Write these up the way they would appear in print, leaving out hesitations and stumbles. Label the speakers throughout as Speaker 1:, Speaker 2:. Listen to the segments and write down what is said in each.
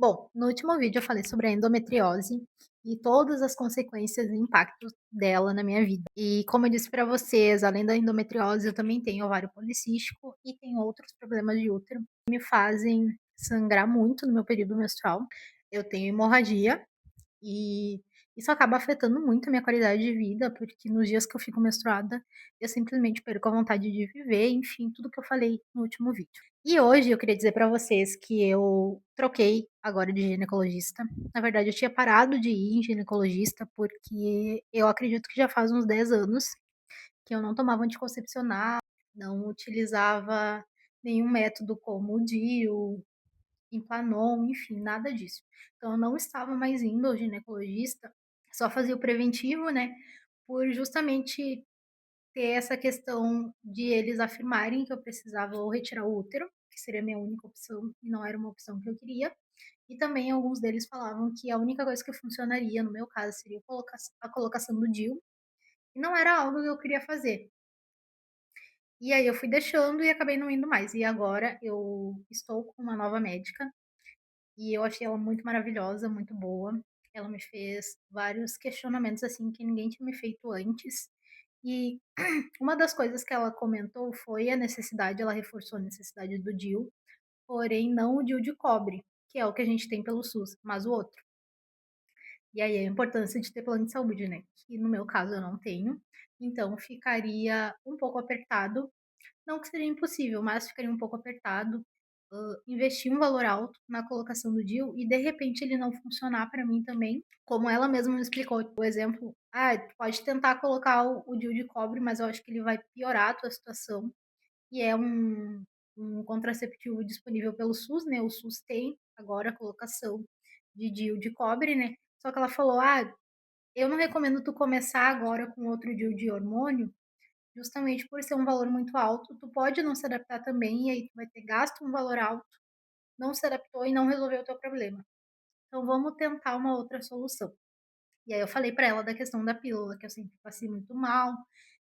Speaker 1: Bom, no último vídeo eu falei sobre a endometriose e todas as consequências e impactos dela na minha vida. E como eu disse para vocês, além da endometriose, eu também tenho ovário policístico e tenho outros problemas de útero que me fazem sangrar muito no meu período menstrual. Eu tenho hemorragia e isso acaba afetando muito a minha qualidade de vida, porque nos dias que eu fico menstruada, eu simplesmente perco a vontade de viver, enfim, tudo que eu falei no último vídeo. E hoje eu queria dizer pra vocês que eu troquei agora de ginecologista. Na verdade, eu tinha parado de ir em ginecologista, porque eu acredito que já faz uns 10 anos que eu não tomava anticoncepcional, não utilizava nenhum método como o DIU, Implanon, enfim, nada disso. Então eu não estava mais indo ao ginecologista, só fazia o preventivo, né, por justamente ter essa questão de eles afirmarem que eu precisava ou retirar o útero, que seria a minha única opção e não era uma opção que eu queria, e também alguns deles falavam que a única coisa que funcionaria no meu caso seria a colocação do DIU, e não era algo que eu queria fazer. E aí eu fui deixando e acabei não indo mais. E agora eu estou com uma nova médica, e eu achei ela muito maravilhosa, muito boa. Ela me fez vários questionamentos, assim, que ninguém tinha me feito antes. E uma das coisas que ela comentou foi a necessidade, ela reforçou a necessidade do DIU, porém não o DIU de cobre, que é o que a gente tem pelo SUS, mas o outro. E aí a importância de ter plano de saúde, né? Que no meu caso eu não tenho. Então ficaria um pouco apertado, não que seria impossível, mas ficaria um pouco apertado, investir um valor alto na colocação do DIU e de repente ele não funcionar para mim também, como ela mesma me explicou, o exemplo, tu pode tentar colocar o DIU de cobre, mas eu acho que ele vai piorar a tua situação, e é um contraceptivo disponível pelo SUS, né? O SUS tem agora a colocação de DIU de cobre, né? Só que ela falou: eu não recomendo tu começar agora com outro DIU de hormônio, justamente por ser um valor muito alto, tu pode não se adaptar também, e aí tu vai ter gasto um valor alto, não se adaptou e não resolveu o teu problema. Então vamos tentar uma outra solução. E aí eu falei para ela da questão da pílula, que eu sempre passei muito mal,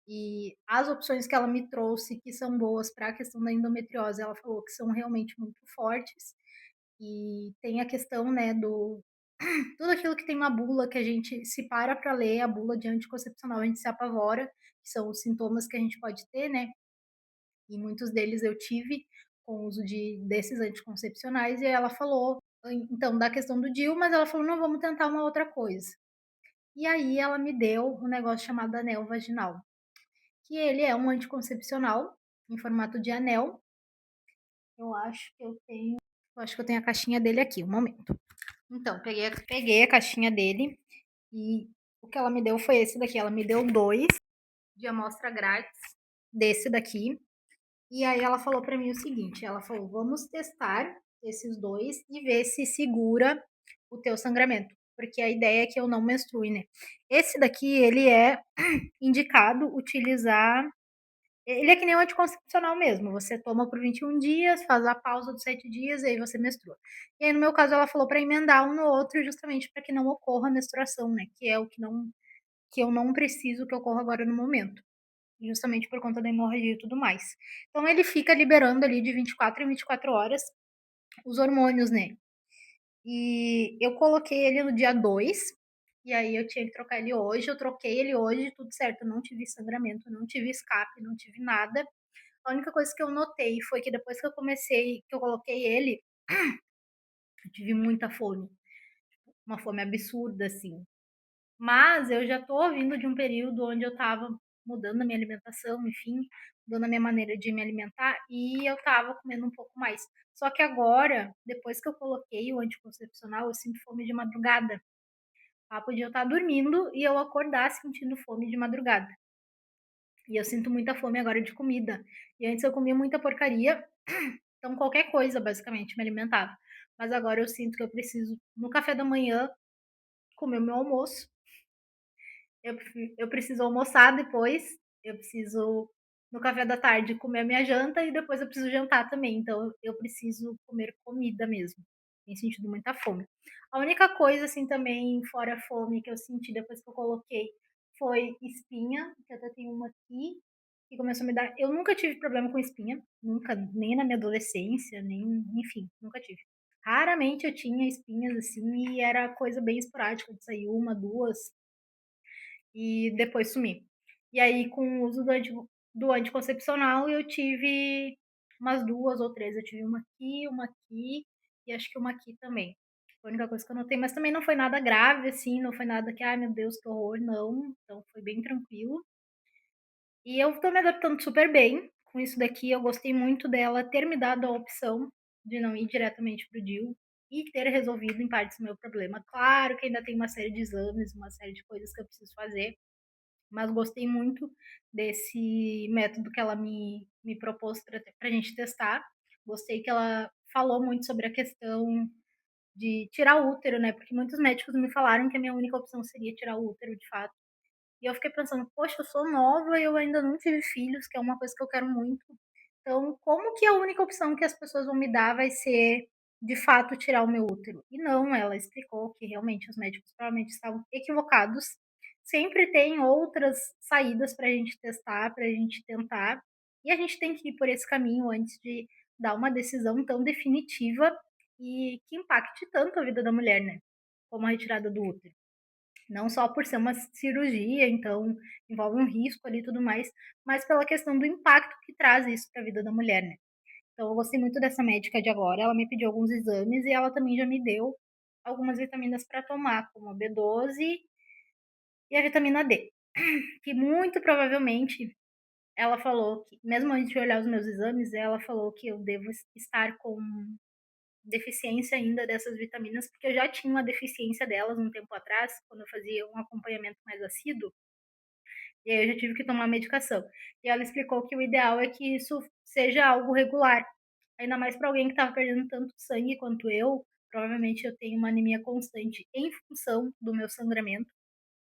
Speaker 1: e as opções que ela me trouxe, que são boas para a questão da endometriose, ela falou que são realmente muito fortes. E tem a questão, né, do tudo aquilo que tem uma bula que a gente se para ler, a bula de anticoncepcional, a gente se apavora, que são os sintomas que a gente pode ter, né? E muitos deles eu tive com o uso desses anticoncepcionais, e aí ela falou, então, da questão do DIU, mas ela falou, não, vamos tentar uma outra coisa. E aí ela me deu um negócio chamado anel vaginal, que ele é um anticoncepcional em formato de anel. Eu acho que eu tenho a caixinha dele aqui, um momento. Então, peguei a caixinha dele e o que ela me deu foi esse daqui. Ela me deu dois de amostra grátis desse daqui. E aí ela falou para mim o seguinte, ela falou: "Vamos testar esses 2 e ver se segura o teu sangramento", porque a ideia é que eu não menstrue, né. Esse daqui ele é indicado utilizar, ele é que nem um anticoncepcional mesmo, você toma por 21 dias, faz a pausa dos 7 dias e aí você menstrua. E aí no meu caso ela falou para emendar um no outro justamente para que não ocorra a menstruação, né, que é o que eu não preciso que ocorra agora no momento, justamente por conta da hemorragia e tudo mais. Então ele fica liberando ali de 24 em 24 horas os hormônios, né. E eu coloquei ele no dia 2 e aí eu tinha que trocar ele hoje, eu troquei ele hoje, tudo certo, eu não tive sangramento, não tive escape, não tive nada. A única coisa que eu notei foi que depois que eu coloquei ele, eu tive muita fome, uma fome absurda, assim. Mas eu já tô vindo de um período onde eu estava mudando a minha alimentação, enfim, mudando a minha maneira de me alimentar e eu estava comendo um pouco mais. Só que agora, depois que eu coloquei o anticoncepcional, eu sinto fome de madrugada. Papo de eu estar dormindo e eu acordar sentindo fome de madrugada. E eu sinto muita fome agora de comida. E antes eu comia muita porcaria, então qualquer coisa basicamente me alimentava. Mas agora eu sinto que eu preciso, no café da manhã, comer o meu almoço. Eu preciso almoçar depois, eu preciso, no café da tarde, comer a minha janta e depois eu preciso jantar também, então eu preciso comer comida mesmo, tenho sentido muita fome. A única coisa, assim, também, fora a fome, que eu senti depois que eu coloquei, foi espinha, que eu até tenho uma aqui, que começou a me dar, eu nunca tive problema com espinha, nunca, nem na minha adolescência, nem enfim, nunca tive. Raramente eu tinha espinhas, assim, e era coisa bem esporádica de sair 1, 2 e depois sumir. E aí com o uso do anticoncepcional eu tive umas 2 ou 3, eu tive uma aqui e acho que uma aqui também. Foi a única coisa que eu notei, mas também não foi nada grave, assim, não foi nada que: "Ai meu Deus, que horror", não, então foi bem tranquilo. E eu tô me adaptando super bem com isso daqui, eu gostei muito dela ter me dado a opção de não ir diretamente para o DIU e ter resolvido em partes o meu problema. Claro que ainda tem uma série de exames, uma série de coisas que eu preciso fazer, mas gostei muito desse método que ela me propôs para a gente testar. Gostei que ela falou muito sobre a questão de tirar o útero, né, porque muitos médicos me falaram que a minha única opção seria tirar o útero de fato. E eu fiquei pensando: "Poxa, eu sou nova e eu ainda não tive filhos", que é uma coisa que eu quero muito. Então, como que a única opção que as pessoas vão me dar vai ser, de fato, tirar o meu útero? E não, ela explicou que realmente os médicos provavelmente estavam equivocados. Sempre tem outras saídas para a gente testar, para a gente tentar, e a gente tem que ir por esse caminho antes de dar uma decisão tão definitiva e que impacte tanto a vida da mulher, né, como a retirada do útero. Não só por ser uma cirurgia, então envolve um risco ali e tudo mais, mas pela questão do impacto que traz isso para a vida da mulher, né. Então eu gostei muito dessa médica de agora, ela me pediu alguns exames e ela também já me deu algumas vitaminas para tomar, como a B12 e a vitamina D, que muito provavelmente ela falou que mesmo antes de olhar os meus exames, ela falou que eu devo estar com deficiência ainda dessas vitaminas, porque eu já tinha uma deficiência delas um tempo atrás, quando eu fazia um acompanhamento mais assíduo. E aí eu já tive que tomar medicação. E ela explicou que o ideal é que isso seja algo regular, ainda mais para alguém que estava perdendo tanto sangue quanto eu. Provavelmente eu tenho uma anemia constante em função do meu sangramento,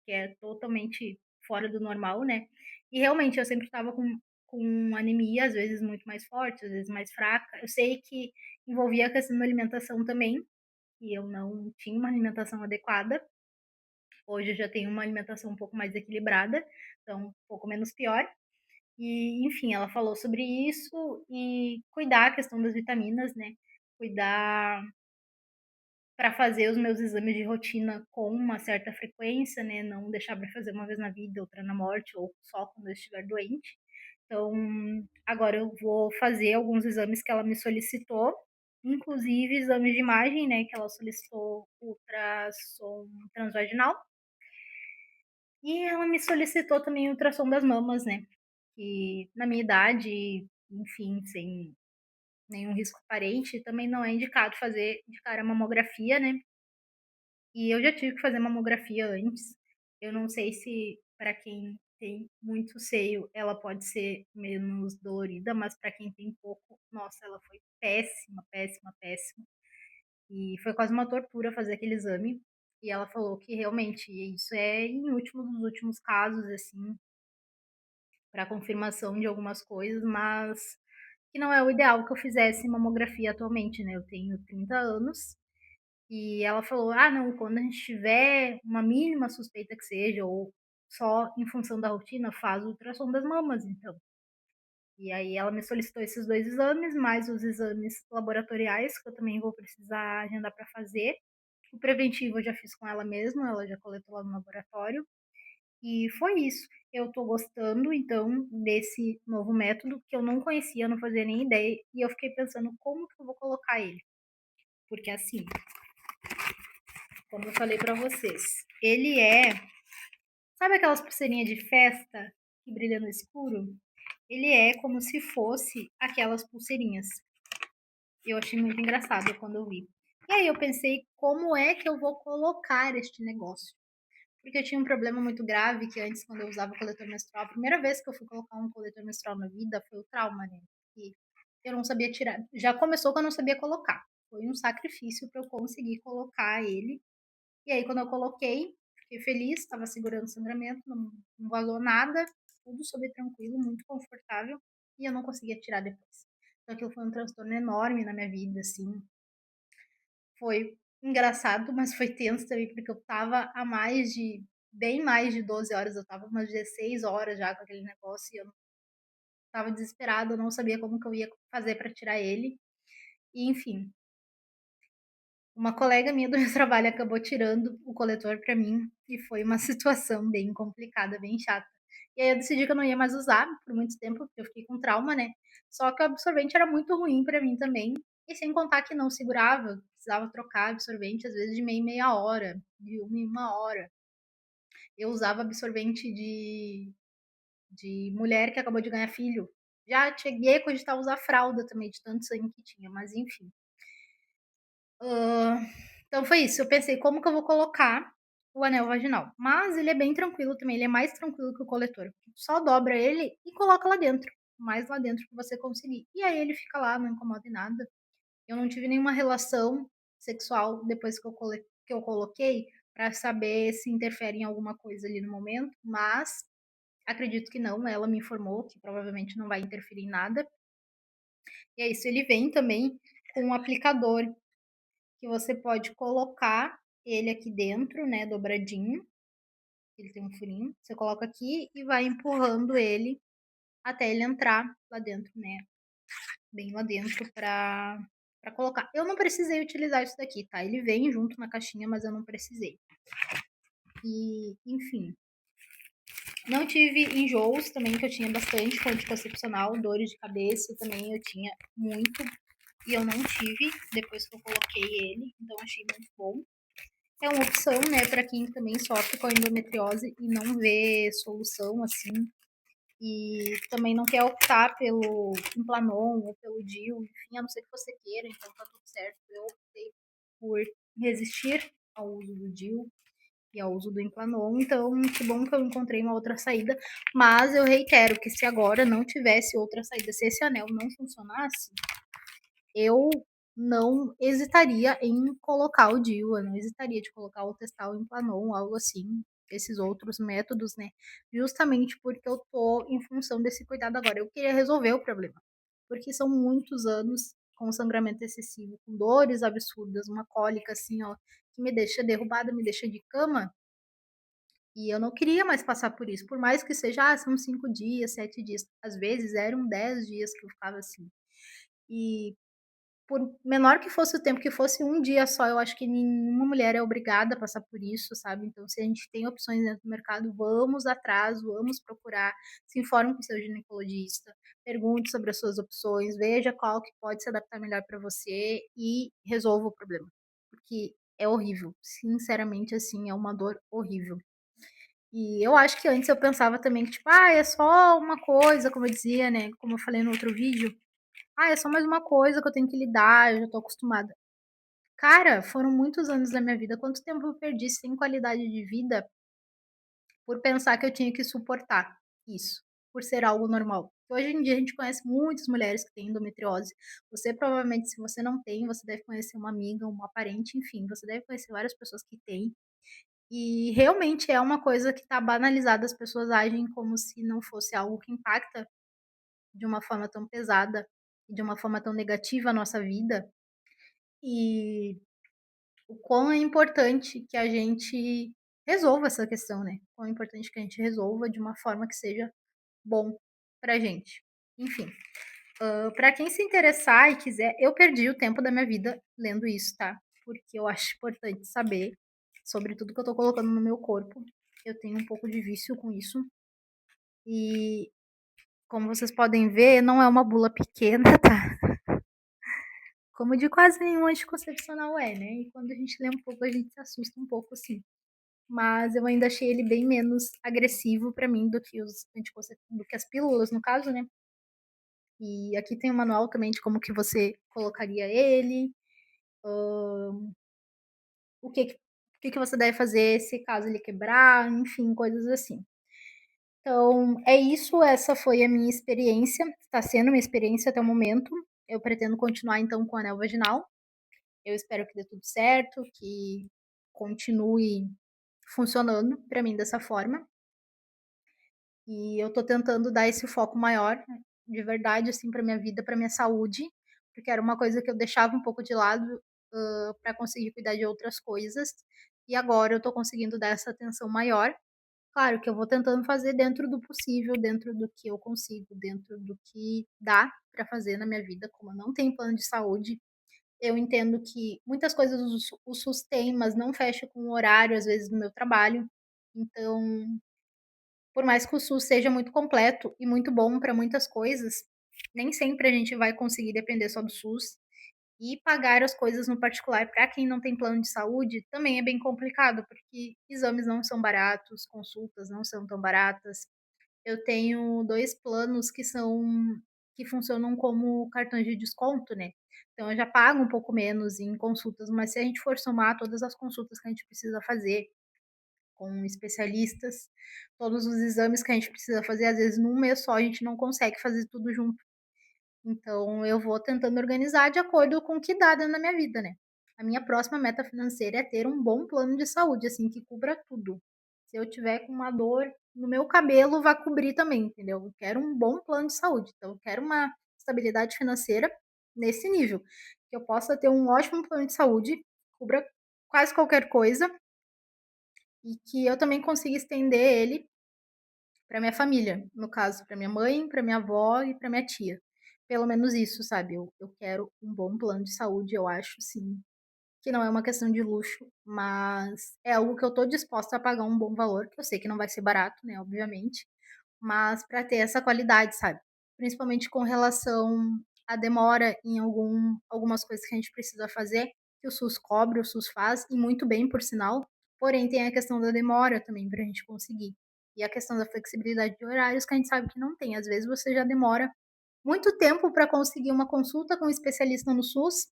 Speaker 1: que é totalmente fora do normal, né. E realmente eu sempre estava com anemia, às vezes muito mais forte, às vezes mais fraca. Eu sei que envolvia a questão da alimentação também, e eu não tinha uma alimentação adequada. Hoje eu já tenho uma alimentação um pouco mais equilibrada, então um pouco menos pior. E, enfim, ela falou sobre isso e cuidar a questão das vitaminas, né, cuidar para fazer os meus exames de rotina com uma certa frequência, né, não deixar para fazer uma vez na vida, outra na morte ou só quando eu estiver doente. Então, agora eu vou fazer alguns exames que ela me solicitou, inclusive exames de imagem, né, que ela solicitou ultrassom transvaginal, e ela me solicitou também ultrassom das mamas, né, que na minha idade, enfim, sem nenhum risco aparente, também não é indicado fazer de cara a mamografia, né. E eu já tive que fazer mamografia antes. Eu não sei se para quem tem muito seio ela pode ser menos dolorida, mas para quem tem pouco, nossa, ela foi péssima, péssima, péssima. E foi quase uma tortura fazer aquele exame. E ela falou que realmente isso é em último dos últimos casos, assim, para confirmação de algumas coisas, mas que não é o ideal que eu fizesse mamografia atualmente, né. Eu tenho 30 anos e ela falou: "Ah, não, quando a gente tiver uma mínima suspeita que seja ou só em função da rotina, faz o ultrassom das mamas, então". E aí ela me solicitou esses 2 exames, mais os exames laboratoriais, que eu também vou precisar agendar para fazer. O preventivo eu já fiz com ela mesma, ela já coletou lá no laboratório. E foi isso. Eu tô gostando, então, desse novo método que eu não conhecia, não fazia nem ideia, e eu fiquei pensando como que eu vou colocar ele. Porque assim, como eu falei pra vocês, ele é, sabe aquelas pulseirinhas de festa que brilha no escuro? Ele é como se fosse aquelas pulseirinhas. Eu achei muito engraçado quando eu vi. E aí eu pensei, como é que eu vou colocar este negócio? Porque eu tinha um problema muito grave que antes, quando eu usava coletor menstrual, a primeira vez que eu fui colocar um coletor menstrual na vida foi o trauma, né? E eu não sabia tirar. Já começou que eu não sabia colocar. Foi um sacrifício para eu conseguir colocar ele. E aí, quando eu coloquei, fiquei feliz, estava segurando o sangramento, não vazou nada, tudo soube tranquilo, muito confortável, e eu não conseguia tirar depois. Então, aquilo foi um transtorno enorme na minha vida, assim. Foi engraçado, mas foi tenso também, porque eu estava há bem mais de 12 horas, eu estava umas 16 horas já com aquele negócio e eu estava desesperada, eu não sabia como que eu ia fazer para tirar ele. E enfim, Uma colega minha do meu trabalho acabou tirando o coletor pra mim e foi uma situação bem complicada, bem chata. E aí eu decidi que eu não ia mais usar por muito tempo, porque eu fiquei com trauma, né. Só que o absorvente era muito ruim pra mim também, e sem contar que não segurava, precisava trocar absorvente às vezes de meia em meia hora, de uma em uma hora. Eu usava absorvente de mulher que acabou de ganhar filho. Já cheguei a cogitar usar fralda também, de tanto sangue que tinha, mas enfim. Hã, então foi isso, eu pensei: "Como que eu vou colocar o anel vaginal?". Mas ele é bem tranquilo também, ele é mais tranquilo que o coletor. Só dobra ele e coloca lá dentro, mais lá dentro que você conseguir. E aí ele fica lá, não incomoda em nada. Eu não tive nenhuma relação sexual depois que eu coloquei, pra saber se interfere em alguma coisa ali no momento, mas acredito que não, ela me informou que provavelmente não vai interferir em nada. E é isso, ele vem também com um aplicador que você pode colocar ele aqui dentro, né, dobradinho, ele tem um furinho, você coloca aqui e vai empurrando ele até ele entrar lá dentro, né, bem lá dentro pra colocar. Eu não precisei utilizar isso daqui, tá, ele vem junto na caixinha, mas eu não precisei. E, enfim, não tive enjoos também, que eu tinha bastante com anticoncepcional, dores de cabeça também eu tinha muito, e eu não tive depois que eu coloquei ele, então achei muito bom. É uma opção, né, para quem também sofre com a endometriose e não vê solução assim, e também não quer optar pelo Implanon ou pelo DIU, enfim, a não ser que você queira, então tá tudo certo. Eu optei por resistir ao uso do DIU e ao uso do Implanon, então que bom que eu encontrei uma outra saída, mas eu reitero que se agora não tivesse outra saída, se esse anel não funcionasse, eu não hesitaria em colocar o DIU, eu não hesitaria de colocar ou testar o Implanon, algo assim, esses outros métodos, né, justamente porque eu tô em função desse cuidado agora. Eu queria resolver o problema, porque são muitos anos com sangramento excessivo, com dores absurdas, uma cólica assim, ó, que me deixa derrubada, me deixa de cama, e eu não queria mais passar por isso, por mais que seja, são 5 dias, 7 dias, às vezes eram 10 dias que eu ficava assim. E por menor que fosse o tempo, que fosse um dia só, eu acho que nenhuma mulher é obrigada a passar por isso, sabe. Então se a gente tem opções dentro do mercado, vamos atrás, vamos procurar, se informe com seu ginecologista, pergunte sobre as suas opções, veja qual que pode se adaptar melhor para você e resolva o problema, porque é horrível, sinceramente, assim, é uma dor horrível. E eu acho que antes eu pensava também que tipo: "Ah, é só uma coisa", como eu dizia, né, como eu falei no outro vídeo, "Ah, é só mais uma coisa que eu tenho que lidar, eu já tô acostumada". Cara, foram muitos anos da minha vida, quanto tempo eu perdi sem qualidade de vida por pensar que eu tinha que suportar isso, por ser algo normal. Hoje em dia a gente conhece muitas mulheres que têm endometriose. Você provavelmente, se você não tem, você deve conhecer uma amiga, uma parente, enfim, você deve conhecer várias pessoas que têm. E realmente é uma coisa que está banalizada, as pessoas agem como se não fosse algo que impacta de uma forma tão pesada e de uma forma tão negativa a nossa vida. E o quão é importante que a gente resolva essa questão, né, quão é importante que a gente resolva de uma forma que seja bom pra gente. Enfim, pra quem se interessar e quiser, eu perdi o tempo da minha vida lendo isso, tá, porque eu acho importante saber sobre tudo que eu tô colocando no meu corpo. Eu tenho um pouco de vício com isso e, como vocês podem ver, não é uma bula pequena, tá, como de quase nenhum anticoncepcional é, né, e quando a gente lê um pouco, a gente se assusta um pouco, assim. Mas eu ainda achei ele bem menos agressivo pra mim do que os do que as pílulas, no caso, né. E aqui tem um manual também de como que você colocaria ele, o que que você deve fazer se caso ele quebrar, enfim, coisas assim. Então, é isso, essa foi a minha experiência, está sendo minha experiência até o momento. Eu pretendo continuar então com o anel vaginal. Eu espero que dê tudo certo, que continue funcionando pra mim dessa forma. E eu tô tentando dar esse foco maior, né, de verdade, assim, pra minha vida, pra minha saúde, porque era uma coisa que eu deixava um pouco de lado, pra conseguir cuidar de outras coisas, e agora eu tô conseguindo dar essa atenção maior. Claro que eu vou tentando fazer dentro do possível, dentro do que eu consigo, dentro do que dá pra fazer na minha vida, como eu não tenho plano de saúde, eu entendo que muitas coisas o SUS tem, mas não fecha com o horário, às vezes, do meu trabalho. Então, por mais que o SUS seja muito completo e muito bom para muitas coisas, nem sempre a gente vai conseguir depender só do SUS. E pagar as coisas no particular para quem não tem plano de saúde também é bem complicado, porque exames não são baratos, consultas não são tão baratas. Eu tenho 2 planos que funcionam como cartões de desconto, né. Então eu já pago um pouco menos em consultas, mas se a gente for somar todas as consultas que a gente precisa fazer com especialistas, todos os exames que a gente precisa fazer, às vezes num mês só a gente não consegue fazer tudo junto. Então eu vou tentando organizar de acordo com o que dá dentro da minha vida, né. A minha próxima meta financeira é ter um bom plano de saúde, assim, que cubra tudo. Se eu tiver com uma dor no meu cabelo, vai cobrir também, entendeu. Eu quero um bom plano de saúde, então eu quero uma estabilidade financeira nesse nível, que eu possa ter um ótimo plano de saúde, que cubra quase qualquer coisa, e que eu também consiga estender ele para minha família, no caso, para minha mãe, para minha avó e para minha tia. Pelo menos isso, sabe, eu quero um bom plano de saúde, eu acho sim, que não é uma questão de luxo, mas é algo que eu tô disposta a pagar um bom valor, que eu sei que não vai ser barato, né, obviamente, mas para ter essa qualidade, sabe. Principalmente com relação à demora em algumas coisas que a gente precisa fazer, que o SUS cobre, o SUS faz, e muito bem, por sinal, porém tem a questão da demora também para a gente conseguir. E a questão da flexibilidade de horários que a gente sabe que não tem, às vezes você já demora muito tempo para conseguir uma consulta com um especialista no SUS,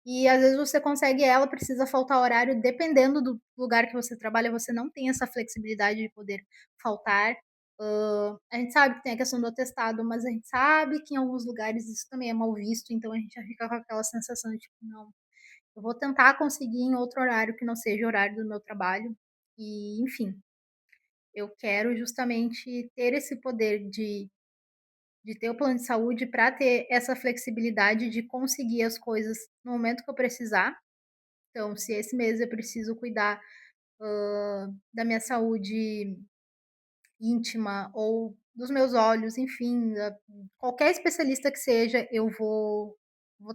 Speaker 1: e às vezes você consegue ela, precisa faltar horário, dependendo do lugar que você trabalha, você não tem essa flexibilidade de poder faltar. A gente sabe que tem a questão do atestado, mas a gente sabe que em alguns lugares isso também é mal visto, então a gente já fica com aquela sensação de tipo: "Não, eu vou tentar conseguir em outro horário que não seja o horário do meu trabalho". E, enfim, eu quero justamente ter esse poder de ter o plano de saúde para ter essa flexibilidade de conseguir as coisas no momento que eu precisar. Então, se esse mês eu preciso cuidar, da minha saúde íntima ou dos meus olhos, enfim, qualquer especialista que seja, eu vou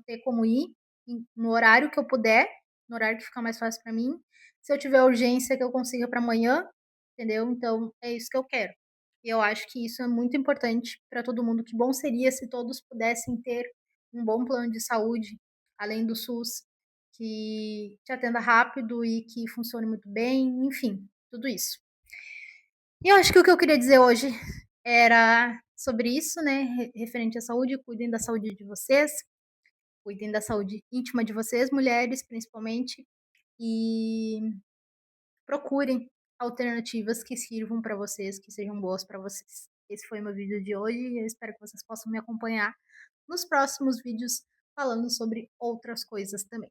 Speaker 1: ter como ir no horário que eu puder, no horário que ficar mais fácil para mim. Se eu tiver urgência que eu consiga para amanhã, entendeu? Então é isso que eu quero. E eu acho que isso é muito importante para todo mundo. Que bom seria se todos pudessem ter um bom plano de saúde, além do SUS, que te atenda rápido e que funcione muito bem, enfim, tudo isso. E eu acho que o que eu queria dizer hoje era sobre isso, né, referente à saúde. Cuidem da saúde de vocês, cuidem da saúde íntima de vocês, mulheres, principalmente, e procurem alternativas que sirvam para vocês, que sejam boas para vocês. Esse foi meu vídeo de hoje e eu espero que vocês possam me acompanhar nos próximos vídeos falando sobre outras coisas também.